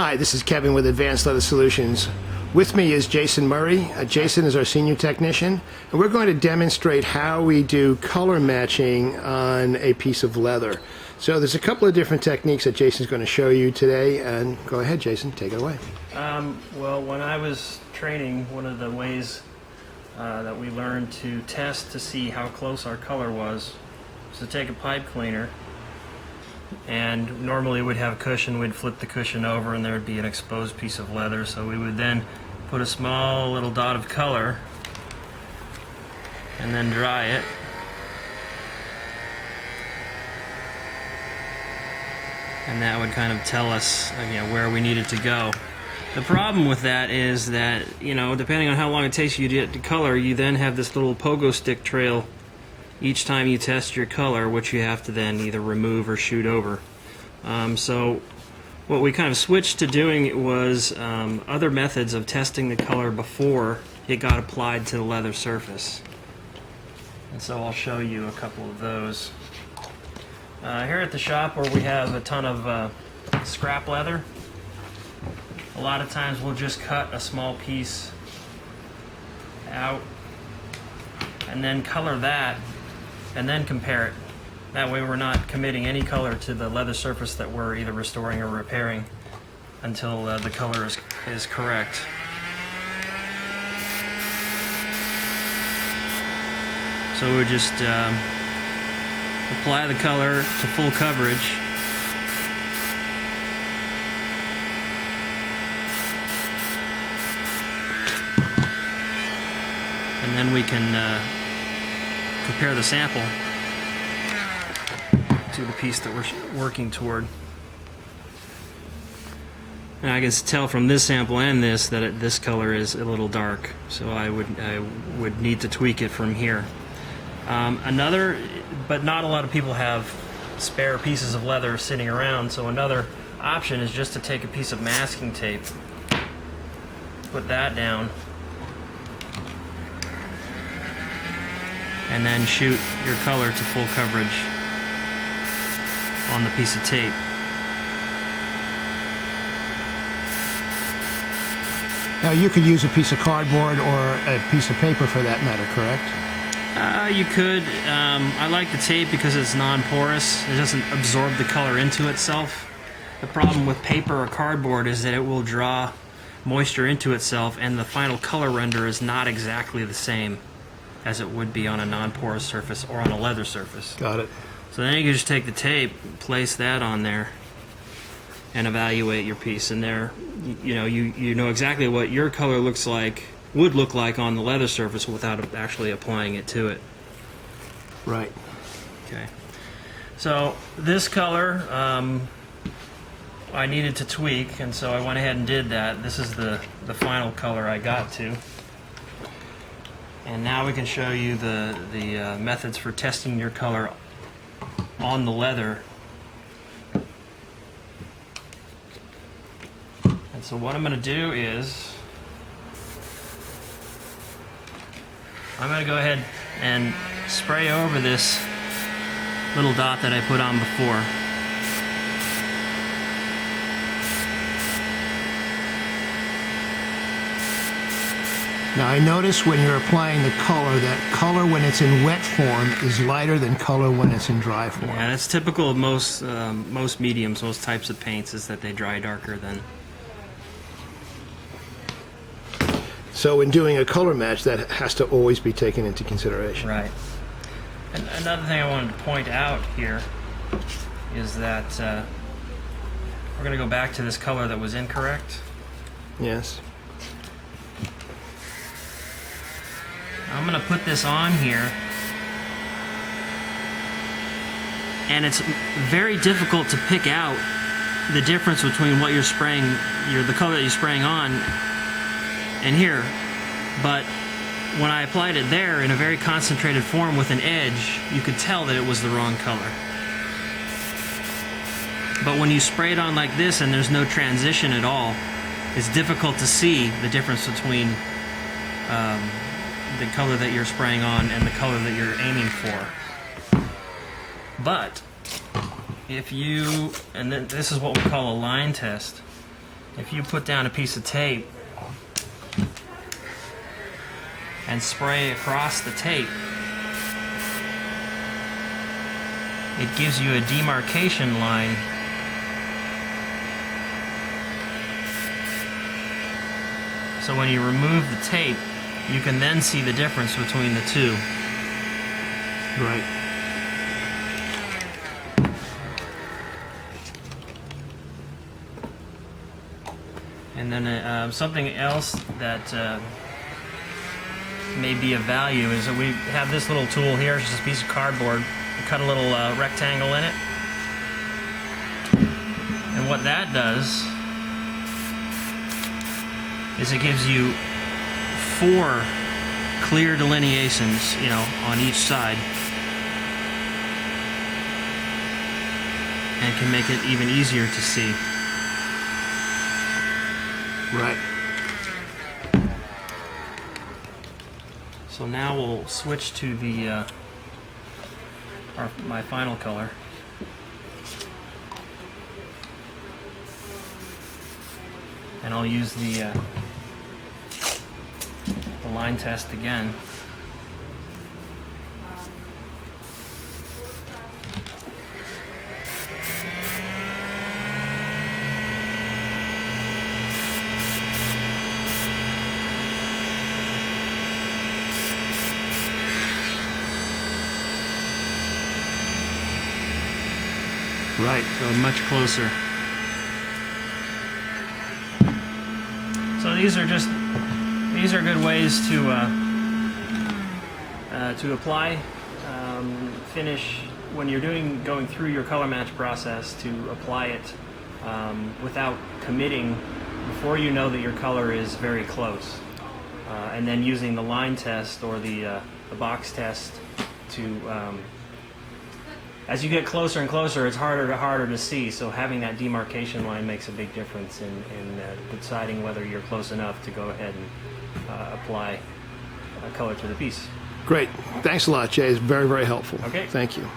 Hi, this is Kevin with Advanced Leather Solutions. With me is Jason Murray. Jason is our senior technician, and we're going to demonstrate how we do color matching on a piece of leather. So there's a couple of different techniques that Jason's going to show you today, and go ahead, Jason, take it away. Well, when I was training, one of the ways that we learned to test to see how close our color was to take a pipe cleaner, and normally we'd have a cushion, we'd flip the cushion over and there would be an exposed piece of leather, so we would then put a small little dot of color and then dry it. And that would kind of tell us, where we needed to go. The problem with that is that, depending on how long it takes you to get to color, you then have this little pogo stick trail each time you test your color, which you have to then either remove or shoot over. So what we kind of switched to doing was other methods of testing the color before it got applied to the leather surface. And so I'll show you a couple of those. Here at the shop, where we have a ton of scrap leather, a lot of times we'll just cut a small piece out and then color that and then compare it. That way we're not committing any color to the leather surface that we're either restoring or repairing until the color is correct. So we just apply the color to full coverage. And then we can compare the sample to the piece that we're working toward. And I can tell from this sample and this that this color is a little dark, so I would need to tweak it from here. But not a lot of people have spare pieces of leather sitting around, so another option is just to take a piece of masking tape, put that down, and then shoot your color to full coverage on the piece of tape. Now you could use a piece of cardboard or a piece of paper for that matter, correct? You could. I like the tape because it's non-porous. It doesn't absorb the color into itself. The problem with paper or cardboard is that it will draw moisture into itself, and the final color render is not exactly the same as it would be on a non-porous surface or on a leather surface. Got it. So then you can just take the tape, place that on there, and evaluate your piece. And there, you know exactly what your color would look like on the leather surface without actually applying it to it. Right. Okay. So this color, I needed to tweak, and so I went ahead and did that. This is the final color I got to. And now we can show you the methods for testing your color on the leather. And so what I'm going to do is I'm going to go ahead and spray over this little dot that I put on before. Now I notice when you're applying the color, that color when it's in wet form is lighter than color when it's in dry form. Yeah, that's typical of most mediums, most types of paints, is that they dry darker than. So in doing a color match, that has to always be taken into consideration. Right. And another thing I wanted to point out here is that we're going to go back to this color that was incorrect. Yes. I'm going to put this on here, and it's very difficult to pick out the difference between what you're spraying, the color that you're spraying on, and here. But when I applied it there in a very concentrated form with an edge, you could tell that it was the wrong color. But when you spray it on like this and there's no transition at all, it's difficult to see the difference between the color that you're spraying on and the color that you're aiming for. But if you, and then this is what we call a line test, if you put down a piece of tape and spray across the tape, it gives you a demarcation line so when you remove the tape, you can then see the difference between the two. Right. And then something else that may be of value is that we have this little tool here. It's just a piece of cardboard. We cut a little rectangle in it. And what that does is it gives you 4 clear delineations, you know, on each side. And can make it even easier to see. Right. So now we'll switch to the my final color. And I'll use the line test again. Right. So much closer. So these are good ways to apply, finish when you're going through your color match process, to apply it without committing before you know that your color is very close, and then using the line test or the box test to as you get closer and closer, it's harder to see, so having that demarcation line makes a big difference in deciding whether you're close enough to go ahead and apply color to the piece. Great. Thanks a lot, Jay. It's very, very helpful. Okay. Thank you.